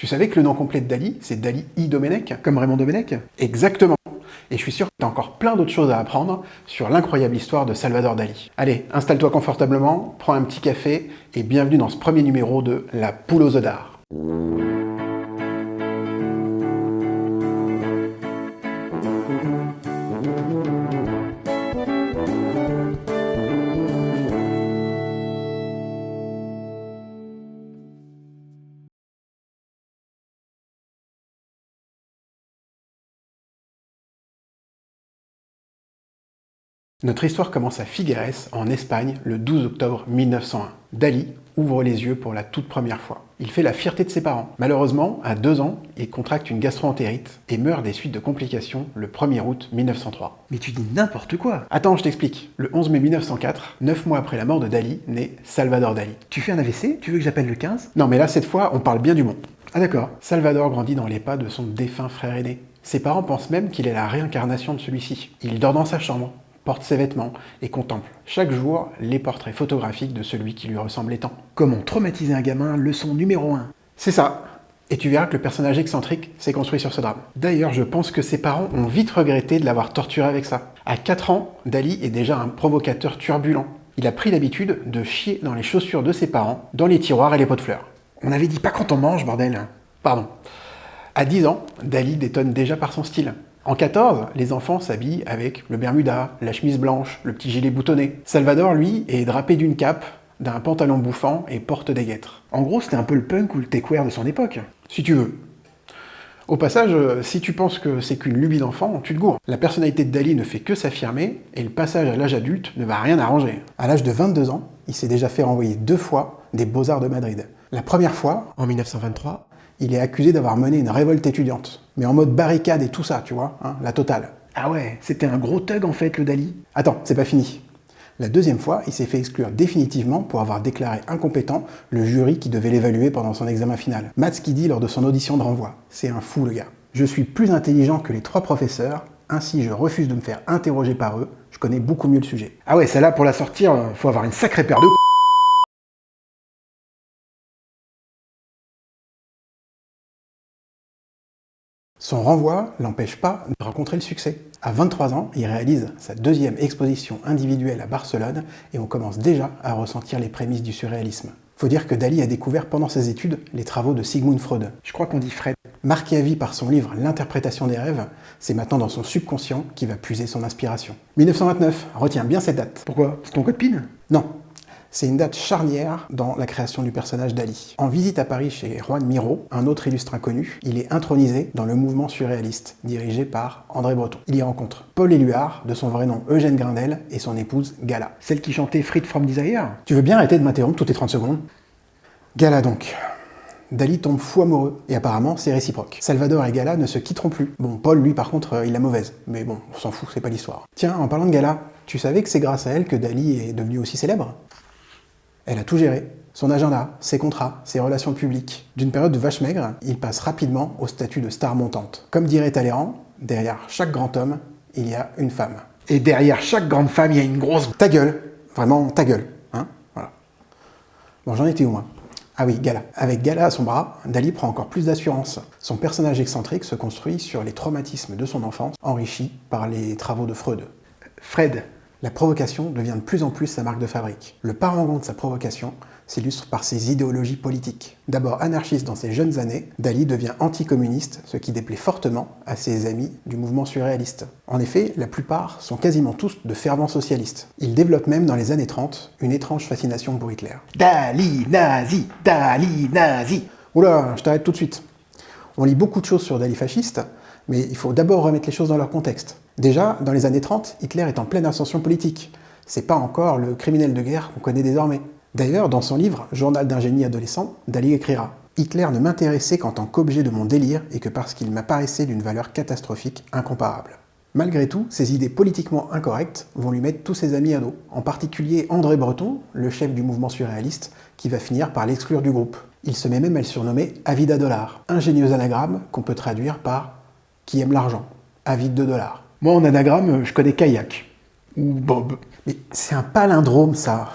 Tu savais que le nom complet de Dali, c'est Dali I. Domenech, comme Raymond Domenech? Exactement. Et je suis sûr que tu as encore plein d'autres choses à apprendre sur l'incroyable histoire de Salvador Dali. Allez, installe-toi confortablement, prends un petit café et bienvenue dans ce premier numéro de La Poule aux œufs d'art. Notre histoire commence à Figueres, en Espagne, le 12 octobre 1901. Dali ouvre les yeux pour la toute première fois. Il fait la fierté de ses parents. Malheureusement, à 2 ans, il contracte une gastro-entérite et meurt des suites de complications le 1er août 1903. Mais tu dis n'importe quoi. Attends, je t'explique. Le 11 mai 1904, 9 mois après la mort de Dali, naît Salvador Dali. Tu fais un AVC? Tu veux que j'appelle le 15? Non, mais là, cette fois, on parle bien du bon. Ah d'accord. Salvador grandit dans les pas de son défunt frère aîné. Ses parents pensent même qu'il est la réincarnation de celui-ci. Il dort dans sa chambre, porte ses vêtements et contemple chaque jour les portraits photographiques de celui qui lui ressemblait tant. Comment traumatiser un gamin, leçon numéro 1. C'est ça. Et tu verras que le personnage excentrique s'est construit sur ce drame. D'ailleurs, je pense que ses parents ont vite regretté de l'avoir torturé avec ça. À 4 ans, Dali est déjà un provocateur turbulent. Il a pris l'habitude de chier dans les chaussures de ses parents, dans les tiroirs et les pots de fleurs. On avait dit pas quand on mange, bordel. Pardon. À 10 ans, Dali détonne déjà par son style. En 14, les enfants s'habillent avec le bermuda, la chemise blanche, le petit gilet boutonné. Salvador, lui, est drapé d'une cape, d'un pantalon bouffant et porte des guêtres. En gros, c'était un peu le punk ou le techwear de son époque. Si tu veux. Au passage, si tu penses que c'est qu'une lubie d'enfant, tu te gourres. La personnalité de Dali ne fait que s'affirmer et le passage à l'âge adulte ne va rien arranger. À l'âge de 22 ans, il s'est déjà fait renvoyer 2 fois des Beaux-Arts de Madrid. La première fois, En 1923, il est accusé d'avoir mené une révolte étudiante. Mais en mode barricade et tout ça, tu vois, hein, la totale. ah ouais, c'était un gros thug en fait, le Dali. Attends, c'est pas fini. La deuxième fois, il s'est fait exclure définitivement pour avoir déclaré incompétent le jury qui devait l'évaluer pendant son examen final. Matt qui dit lors de son audition de renvoi. C'est un fou, le gars. Je suis plus intelligent que les 3 professeurs, ainsi je refuse de me faire interroger par eux, je connais beaucoup mieux le sujet. Ah ouais, celle-là, pour la sortir, faut avoir une sacrée paire de... Son renvoi l'empêche pas de rencontrer le succès. À 23 ans, il réalise sa 2e exposition individuelle à Barcelone et on commence déjà à ressentir les prémices du surréalisme. Faut dire que Dali a découvert pendant ses études les travaux de Sigmund Freud. Je crois qu'on dit Fred. Marqué à vie par son livre L'interprétation des rêves, c'est maintenant dans son subconscient qu'il va puiser son inspiration. 1929, retiens bien cette date. Pourquoi? C'est ton copine? Non, c'est une date charnière dans la création du personnage Dali. En visite à Paris chez Juan Miró, un autre illustre inconnu, il est intronisé dans le mouvement surréaliste, dirigé par André Breton. Il y rencontre Paul Éluard, de son vrai nom Eugène Grindel, et son épouse Gala. Celle qui chantait Freed from Desire? Tu veux bien arrêter de m'interrompre toutes les 30 secondes? Gala donc. Dali tombe fou amoureux, et apparemment c'est réciproque. Salvador et Gala ne se quitteront plus. Bon, Paul, lui, par contre, il la mauvaise. Mais bon, on s'en fout, c'est pas l'histoire. Tiens, en parlant de Gala, tu savais que c'est grâce à elle que Dali est devenu aussi célèbre? Elle a tout géré. Son agenda, ses contrats, ses relations publiques. D'une période de vache maigre, il passe rapidement au statut de star montante. Comme dirait Talleyrand, derrière chaque grand homme, il y a une femme. Et derrière chaque grande femme, il y a une grosse... Ta gueule, vraiment ta gueule, hein, voilà. Bon, j'en étais où, moi? Ah oui, Gala. Avec Gala à son bras, Dali prend encore plus d'assurance. Son personnage excentrique se construit sur les traumatismes de son enfance, enrichis par les travaux de Freud. Fred. La provocation devient de plus en plus sa marque de fabrique. Le parangon de sa provocation s'illustre par ses idéologies politiques. D'abord anarchiste dans ses jeunes années, Dali devient anticommuniste, ce qui déplaît fortement à ses amis du mouvement surréaliste. En effet, la plupart sont quasiment tous de fervents socialistes. Il développe même dans les années 30 une étrange fascination pour Hitler. Dali nazi, Dali nazi. Oula, je t'arrête tout de suite. On lit beaucoup de choses sur Dali fasciste, mais il faut d'abord remettre les choses dans leur contexte. Déjà, dans les années 30, Hitler est en pleine ascension politique. C'est pas encore le criminel de guerre qu'on connaît désormais. D'ailleurs, dans son livre « Journal d'un génie adolescent », Dali écrira « Hitler ne m'intéressait qu'en tant qu'objet de mon délire et que parce qu'il m'apparaissait d'une valeur catastrophique incomparable. » Malgré tout, ses idées politiquement incorrectes vont lui mettre tous ses amis à dos, en particulier André Breton, le chef du mouvement surréaliste, qui va finir par l'exclure du groupe. Il se met même à le surnommer « Avida Dollar », ingénieux anagramme qu'on peut traduire par « qui aime l'argent », avide de dollars. Moi, en anagramme, je connais Kayak. Ou Bob. Mais c'est un palindrome, ça.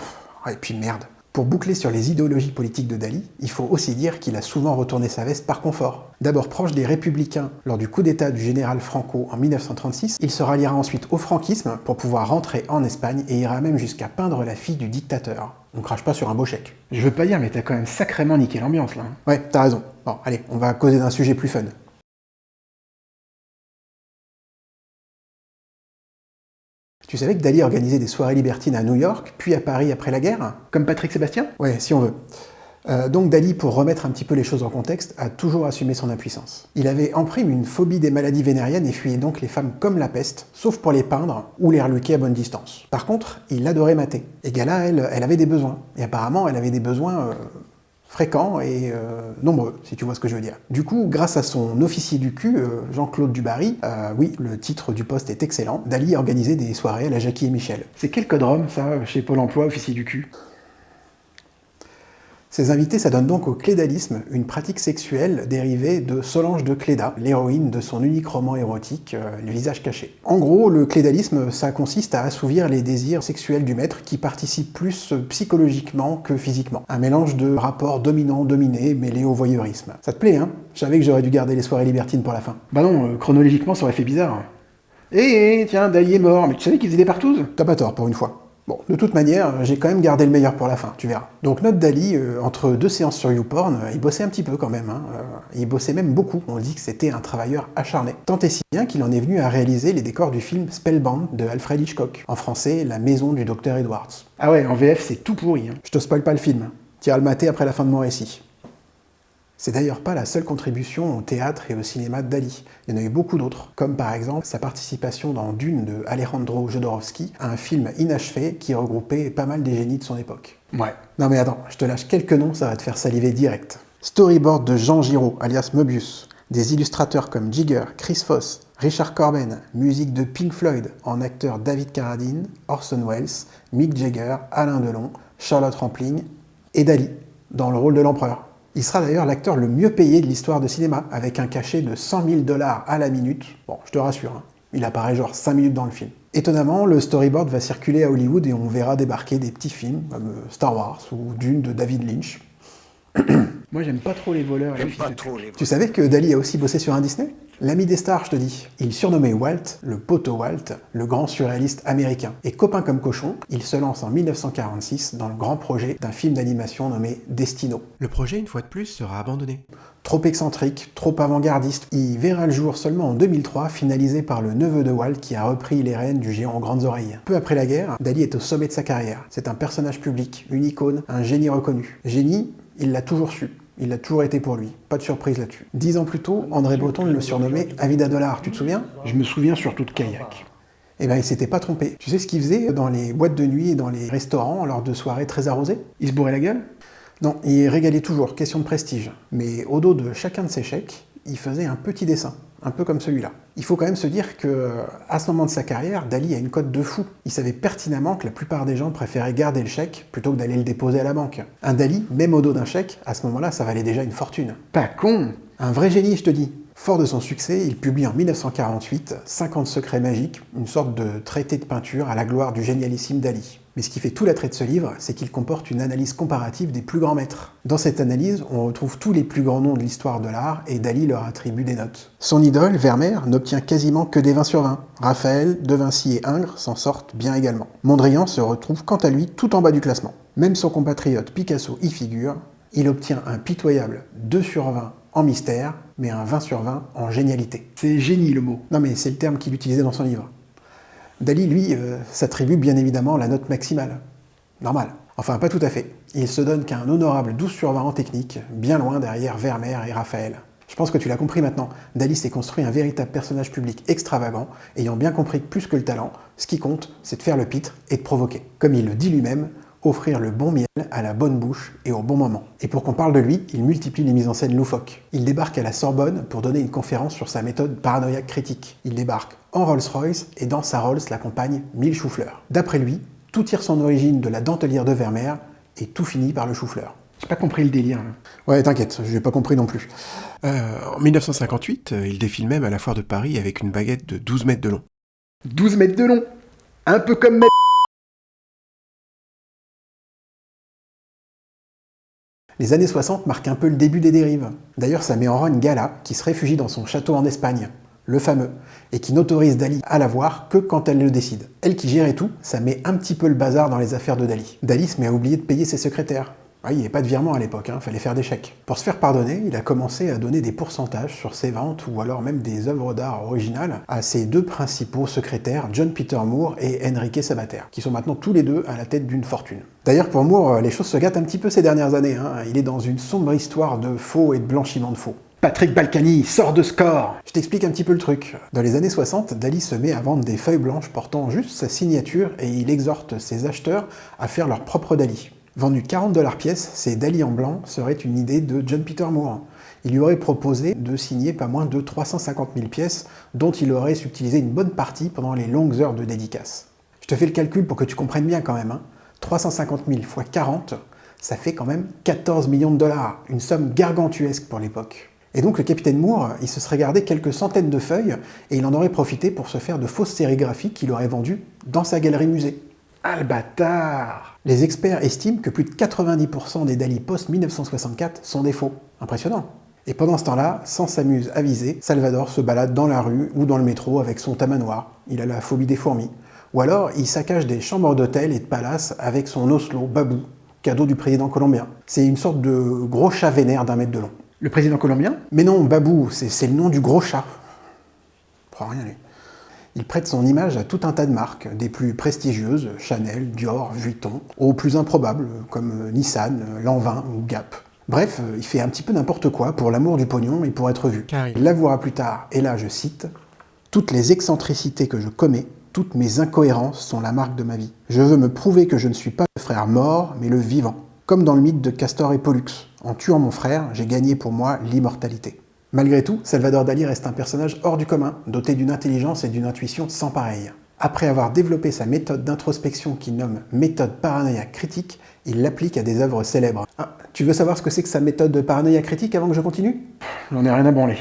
Et puis merde. Pour boucler sur les idéologies politiques de Dali, il faut aussi dire qu'il a souvent retourné sa veste par confort. D'abord proche des Républicains lors du coup d'état du général Franco en 1936, il se ralliera ensuite au franquisme pour pouvoir rentrer en Espagne et ira même jusqu'à peindre la fille du dictateur. On crache pas sur un beau chèque. Je veux pas dire, mais t'as quand même sacrément niqué l'ambiance, là. Ouais, t'as raison. Bon, allez, on va causer d'un sujet plus fun. Tu savais que Dali organisait des soirées libertines à New York, puis à Paris après la guerre? Comme Patrick Sébastien? Ouais, si on veut. Donc Dali, pour remettre un petit peu les choses en contexte, a toujours assumé son impuissance. Il avait en prime une phobie des maladies vénériennes et fuyait donc les femmes comme la peste, sauf pour les peindre ou les reluquer à bonne distance. Par contre, il adorait mater. Et Gala, elle avait des besoins. Et apparemment, elle avait des besoins fréquents et nombreux, si tu vois ce que je veux dire. Du coup, grâce à son officier du cul, Jean-Claude Dubarry, oui, le titre du poste est excellent, Dali organisait des soirées à la Jackie et Michel. C'est quel code Rome, ça, chez Pôle emploi, officier du cul? Ces invités s'adonnent donc au clédalisme, une pratique sexuelle dérivée de Solange de Cléda, l'héroïne de son unique roman érotique, Le visage caché. En gros, le clédalisme, ça consiste à assouvir les désirs sexuels du maître qui participent plus psychologiquement que physiquement. Un mélange de rapports dominant-dominé mêlé au voyeurisme. Ça te plaît, hein? Je savais que j'aurais dû garder les soirées libertines pour la fin. Bah non, chronologiquement, ça aurait fait bizarre. Tiens, Dali est mort, mais tu savais qu'il faisait des partous? T'as pas tort pour une fois. Bon, de toute manière, j'ai quand même gardé le meilleur pour la fin, tu verras. Donc notre Dali, entre deux séances sur YouPorn, il bossait un petit peu quand même, hein. Il bossait même beaucoup, on dit que c'était un travailleur acharné. Tant et si bien qu'il en est venu à réaliser les décors du film Spellbound de Alfred Hitchcock, en français La maison du docteur Edwards. Ah ouais, en VF, c'est tout pourri. Hein. Je te spoil pas le film, t'iras le mater après la fin de mon récit. C'est d'ailleurs pas la seule contribution au théâtre et au cinéma de Dali. Il y en a eu beaucoup d'autres, comme par exemple sa participation dans Dune de Alejandro Jodorowsky, un film inachevé qui regroupait pas mal des génies de son époque. Ouais. Non mais attends, je te lâche quelques noms, ça va te faire saliver direct. Storyboard de Jean Giraud, alias Mobius. Des illustrateurs comme Jigger, Chris Foss, Richard Corben, musique de Pink Floyd, en acteurs David Carradine, Orson Welles, Mick Jagger, Alain Delon, Charlotte Rampling et Dali, dans le rôle de l'empereur. Il sera d'ailleurs l'acteur le mieux payé de l'histoire de cinéma, avec un cachet de 100 000 $ à la minute. Bon, je te rassure, hein, il apparaît genre 5 minutes dans le film. Étonnamment, le storyboard va circuler à Hollywood et on verra débarquer des petits films comme Star Wars ou Dune de David Lynch. Moi, j'aime pas trop les voleurs et les fils de pute. Tu savais que Dali a aussi bossé sur un Disney? L'ami des stars, je te dis. Il surnommait Walt, le poteau Walt, le grand surréaliste américain. Et copain comme cochon, il se lance en 1946 dans le grand projet d'un film d'animation nommé Destino. Le projet, une fois de plus, sera abandonné. Trop excentrique, trop avant-gardiste, il verra le jour seulement en 2003, finalisé par le neveu de Walt qui a repris les rênes du géant aux grandes oreilles. Peu après la guerre, Dali est au sommet de sa carrière. C'est un personnage public, une icône, un génie reconnu. Génie, il l'a toujours su. Il a toujours été pour lui. Pas de surprise là-dessus. 10 ans plus tôt, André Breton le surnommait Avida Dollar, tu te souviens? Je me souviens surtout de Kayak. Eh ben, il s'était pas trompé. Tu sais ce qu'il faisait dans les boîtes de nuit et dans les restaurants lors de soirées très arrosées? Il se bourrait la gueule? Non, il régalait toujours, question de prestige. Mais au dos de chacun de ses chèques, il faisait un petit dessin, un peu comme celui-là. Il faut quand même se dire que, à ce moment de sa carrière, Dali a une cote de fou. Il savait pertinemment que la plupart des gens préféraient garder le chèque plutôt que d'aller le déposer à la banque. Un Dali, même au dos d'un chèque, à ce moment-là, ça valait déjà une fortune. Pas con! Un vrai génie, je te dis. Fort de son succès, il publie en 1948 50 secrets magiques, une sorte de traité de peinture à la gloire du génialissime Dali. Mais ce qui fait tout l'attrait de ce livre, c'est qu'il comporte une analyse comparative des plus grands maîtres. Dans cette analyse, on retrouve tous les plus grands noms de l'histoire de l'art et Dali leur attribue des notes. Son idole, Vermeer, n'obtient quasiment que des 20 sur 20. Raphaël, De Vinci et Ingres s'en sortent bien également. Mondrian se retrouve quant à lui tout en bas du classement. Même son compatriote Picasso y figure, il obtient un pitoyable 2 sur 20 en mystère, mais un 20 sur 20 en génialité. C'est génie le mot. Non mais c'est le terme qu'il utilisait dans son livre. Dali, lui, s'attribue bien évidemment la note maximale. Normal. Enfin, pas tout à fait. Il se donne qu'un honorable 12 sur 20 en technique, bien loin derrière Vermeer et Raphaël. Je pense que tu l'as compris maintenant. Dali s'est construit un véritable personnage public extravagant, ayant bien compris que plus que le talent, ce qui compte, c'est de faire le pitre et de provoquer. Comme il le dit lui-même, offrir le bon miel à la bonne bouche et au bon moment. Et pour qu'on parle de lui, il multiplie les mises en scène loufoques. Il débarque à la Sorbonne pour donner une conférence sur sa méthode paranoïaque critique. Il débarque en Rolls-Royce et dans sa Rolls l'accompagne 1000 choux-fleurs. D'après lui, tout tire son origine de la dentelière de Vermeer et tout finit par le chou-fleur. J'ai pas compris le délire. Là. Ouais, t'inquiète, j'ai pas compris non plus. En 1958, il défile même à la foire de Paris avec une baguette de 12 mètres de long. 12 mètres de long! Un peu comme Les années 60 marquent un peu le début des dérives. D'ailleurs, ça met en rang Gala, qui se réfugie dans son château en Espagne, le fameux, et qui n'autorise Dali à la voir que quand elle le décide. Elle qui gérait tout, ça met un petit peu le bazar dans les affaires de Dali. Dali se met à oublier de payer ses secrétaires. Il n'y avait pas de virement à l'époque, fallait faire des chèques. Pour se faire pardonner, il a commencé à donner des pourcentages sur ses ventes ou alors même des œuvres d'art originales à ses deux principaux secrétaires, John Peter Moore et Enrique Sabater, qui sont maintenant tous les deux à la tête d'une fortune. D'ailleurs, pour Moore, les choses se gâtent un petit peu ces dernières années. Il est dans une sombre histoire de faux et de blanchiment de faux. Patrick Balkany, sort de score! Je t'explique un petit peu le truc. Dans les années 60, Dali se met à vendre des feuilles blanches portant juste sa signature et il exhorte ses acheteurs à faire leur propre Dali. Vendu 40$ pièce, ces Dali en blanc seraient une idée de John Peter Moore. Il lui aurait proposé de signer pas moins de 350 000 pièces, dont il aurait subtilisé une bonne partie pendant les longues heures de dédicace. Je te fais le calcul pour que tu comprennes bien quand même. 350 000 x 40, ça fait quand même 14 millions de dollars, une somme gargantuesque pour l'époque. Et donc le capitaine Moore, il se serait gardé quelques centaines de feuilles et il en aurait profité pour se faire de fausses sérigraphies qu'il aurait vendues dans sa galerie musée. Ah le bâtard! Les experts estiment que plus de 90% des Dali post-1964 sont des faux. Impressionnant. Et pendant ce temps-là, sans s'amuse à viser, Salvador se balade dans la rue ou dans le métro avec son tamanoir. Il a la phobie des fourmis. Ou alors, il saccage des chambres d'hôtel et de palaces avec son Oslo Babou, cadeau du président colombien. C'est une sorte de gros chat vénère d'1 mètre de long. Le président colombien? Mais non, Babou, c'est le nom du gros chat. Prends rien, lui. Il prête son image à tout un tas de marques, des plus prestigieuses, Chanel, Dior, Vuitton, aux plus improbables, comme Nissan, Lanvin ou Gap. Bref, il fait un petit peu n'importe quoi pour l'amour du pognon et pour être vu. Il l'avouera plus tard, et là je cite, « Toutes les excentricités que je commets, toutes mes incohérences sont la marque de ma vie. Je veux me prouver que je ne suis pas le frère mort, mais le vivant. Comme dans le mythe de Castor et Pollux. En tuant mon frère, j'ai gagné pour moi l'immortalité. » Malgré tout, Salvador Dali reste un personnage hors du commun, doté d'une intelligence et d'une intuition sans pareil. Après avoir développé sa méthode d'introspection qu'il nomme méthode paranoïaque critique, il l'applique à des œuvres célèbres. Ah, tu veux savoir ce que c'est que sa méthode paranoïaque critique avant que je continue? J'en ai rien à branler.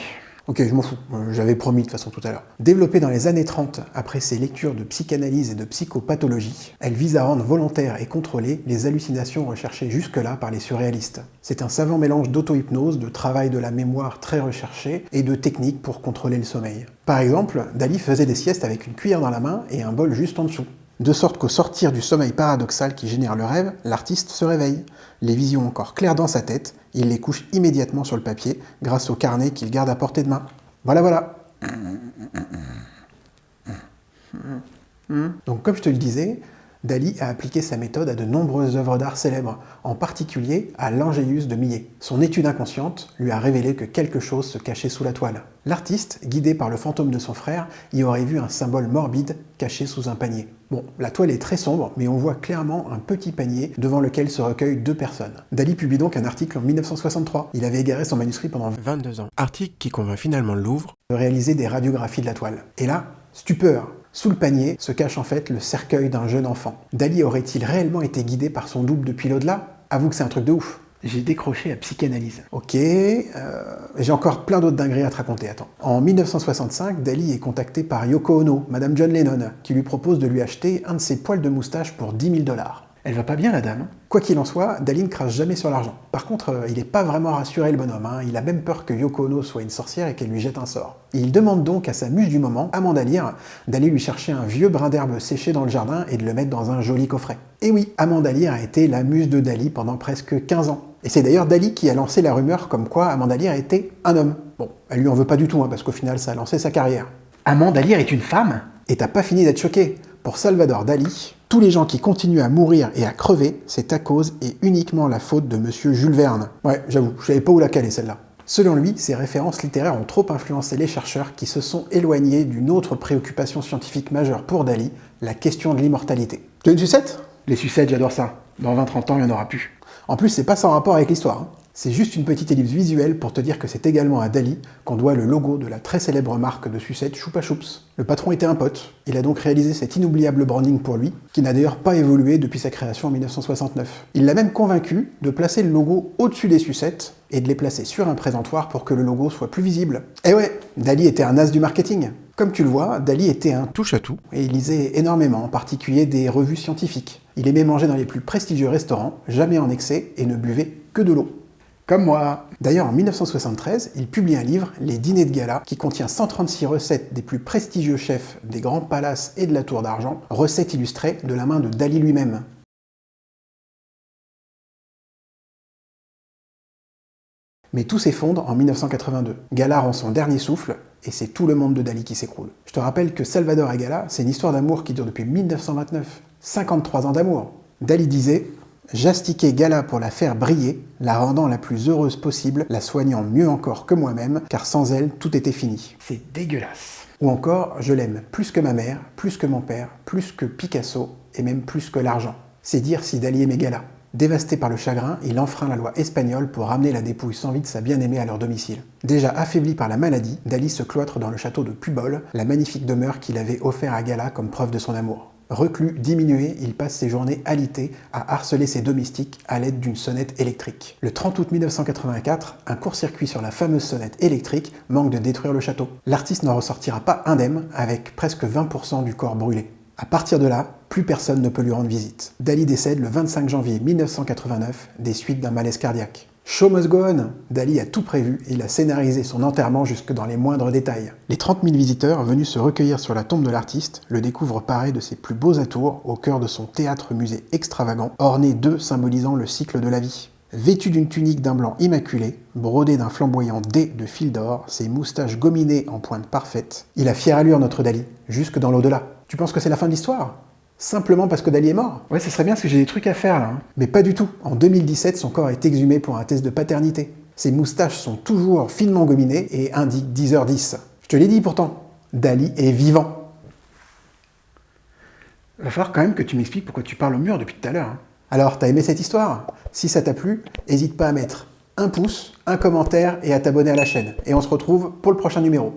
Ok, je m'en fous, j'avais promis de toute façon tout à l'heure. Développée dans les années 30, après ses lectures de psychanalyse et de psychopathologie, elle vise à rendre volontaires et contrôlées les hallucinations recherchées jusque-là par les surréalistes. C'est un savant mélange d'auto-hypnose, de travail de la mémoire très recherché et de techniques pour contrôler le sommeil. Par exemple, Dali faisait des siestes avec une cuillère dans la main et un bol juste en dessous. De sorte qu'au sortir du sommeil paradoxal qui génère le rêve, l'artiste se réveille. Les visions encore claires dans sa tête, il les couche immédiatement sur le papier grâce au carnet qu'il garde à portée de main. Voilà. Donc comme je te le disais, Dali a appliqué sa méthode à de nombreuses œuvres d'art célèbres, en particulier à l'Angélus de Millet. Son étude inconsciente lui a révélé que quelque chose se cachait sous la toile. L'artiste, guidé par le fantôme de son frère, y aurait vu un symbole morbide caché sous un panier. Bon, la toile est très sombre, mais on voit clairement un petit panier devant lequel se recueillent 2 personnes. Dali publie donc un article en 1963. Il avait égaré son manuscrit pendant 22 ans. Article qui convainc finalement le Louvre de réaliser des radiographies de la toile. Et là, stupeur! Sous le panier se cache en fait le cercueil d'un jeune enfant. Dali aurait-il réellement été guidé par son double depuis l'au-delà? Avoue que c'est un truc de ouf. J'ai décroché à psychanalyse. Ok, j'ai encore plein d'autres dingueries à te raconter, attends. En 1965, Dali est contacté par Yoko Ono, Madame John Lennon, qui lui propose de lui acheter un de ses poils de moustache pour 10 000 $. Elle va pas bien la dame. Quoi qu'il en soit, Dali ne crache jamais sur l'argent. Par contre, il n'est pas vraiment rassuré le bonhomme, il a même peur que Yoko Ono soit une sorcière et qu'elle lui jette un sort. Il demande donc à sa muse du moment, Amanda Lear, d'aller lui chercher un vieux brin d'herbe séché dans le jardin et de le mettre dans un joli coffret. Et oui, Amanda Lear a été la muse de Dali pendant presque 15 ans. Et c'est d'ailleurs Dali qui a lancé la rumeur comme quoi Amanda Lear était un homme. Bon, elle lui en veut pas du tout, parce qu'au final ça a lancé sa carrière. Amanda Lear est une femme? Et t'as pas fini d'être choqué. Pour Salvador Dali, tous les gens qui continuent à mourir et à crever, c'est à cause et uniquement la faute de monsieur Jules Verne. Ouais, j'avoue, je savais pas où la caler celle-là. Selon lui, ces références littéraires ont trop influencé les chercheurs qui se sont éloignés d'une autre préoccupation scientifique majeure pour Dali, la question de l'immortalité. Tu veux une sucette? Les sucettes, j'adore ça. Dans 20-30 ans, il n'y en aura plus. En plus, c'est pas sans rapport avec l'histoire. C'est juste une petite ellipse visuelle pour te dire que c'est également à Dali qu'on doit le logo de la très célèbre marque de sucettes Chupa Chups. Le patron était un pote. Il a donc réalisé cet inoubliable branding pour lui, qui n'a d'ailleurs pas évolué depuis sa création en 1969. Il l'a même convaincu de placer le logo au-dessus des sucettes et de les placer sur un présentoir pour que le logo soit plus visible. Eh ouais, Dali était un as du marketing. Comme tu le vois, Dali était un touche-à-tout et il lisait énormément, en particulier des revues scientifiques. Il aimait manger dans les plus prestigieux restaurants, jamais en excès, et ne buvait que de l'eau. Comme moi. D'ailleurs, en 1973, il publie un livre, Les Dîners de Gala, qui contient 136 recettes des plus prestigieux chefs des grands palaces et de la Tour d'Argent, recettes illustrées de la main de Dali lui-même. Mais tout s'effondre en 1982. Gala rend son dernier souffle, et c'est tout le monde de Dali qui s'écroule. Je te rappelle que Salvador et Gala, c'est une histoire d'amour qui dure depuis 1929. 53 ans d'amour. Dali disait « J'astiquais Gala pour la faire briller, la rendant la plus heureuse possible, la soignant mieux encore que moi-même, car sans elle, tout était fini. » C'est dégueulasse. Ou encore « Je l'aime plus que ma mère, plus que mon père, plus que Picasso, et même plus que l'argent. » C'est dire si Dali aimait Gala. Dévasté par le chagrin, il enfreint la loi espagnole pour ramener la dépouille sans vie de sa bien-aimée à leur domicile. Déjà affaibli par la maladie, Dali se cloître dans le château de Pubol, la magnifique demeure qu'il avait offert à Gala comme preuve de son amour. Reclus, diminué, il passe ses journées alité à harceler ses domestiques à l'aide d'une sonnette électrique. Le 30 août 1984, un court-circuit sur la fameuse sonnette électrique manque de détruire le château. L'artiste n'en ressortira pas indemne, avec presque 20% du corps brûlé. À partir de là, plus personne ne peut lui rendre visite. Dali décède le 25 janvier 1989 des suites d'un malaise cardiaque. Show must go on. Dali a tout prévu et il a scénarisé son enterrement jusque dans les moindres détails. Les 30 000 visiteurs venus se recueillir sur la tombe de l'artiste le découvrent paré de ses plus beaux atours au cœur de son théâtre-musée extravagant, orné d'œufs symbolisant le cycle de la vie. Vêtu d'une tunique d'un blanc immaculé, brodé d'un flamboyant dé de fil d'or, ses moustaches gominées en pointe parfaite, il a fière allure notre Dali, jusque dans l'au-delà. Tu penses que c'est la fin de l'histoire ? Simplement parce que Dali est mort ? Ouais, ce serait bien parce que j'ai des trucs à faire là. Mais pas du tout. En 2017, son corps est exhumé pour un test de paternité. Ses moustaches sont toujours finement gominées et indiquent 10h10. Je te l'ai dit pourtant, Dali est vivant. Va falloir quand même que tu m'expliques pourquoi tu parles au mur depuis tout à l'heure. Alors, t'as aimé cette histoire ? Si ça t'a plu, n'hésite pas à mettre un pouce, un commentaire et à t'abonner à la chaîne. Et on se retrouve pour le prochain numéro.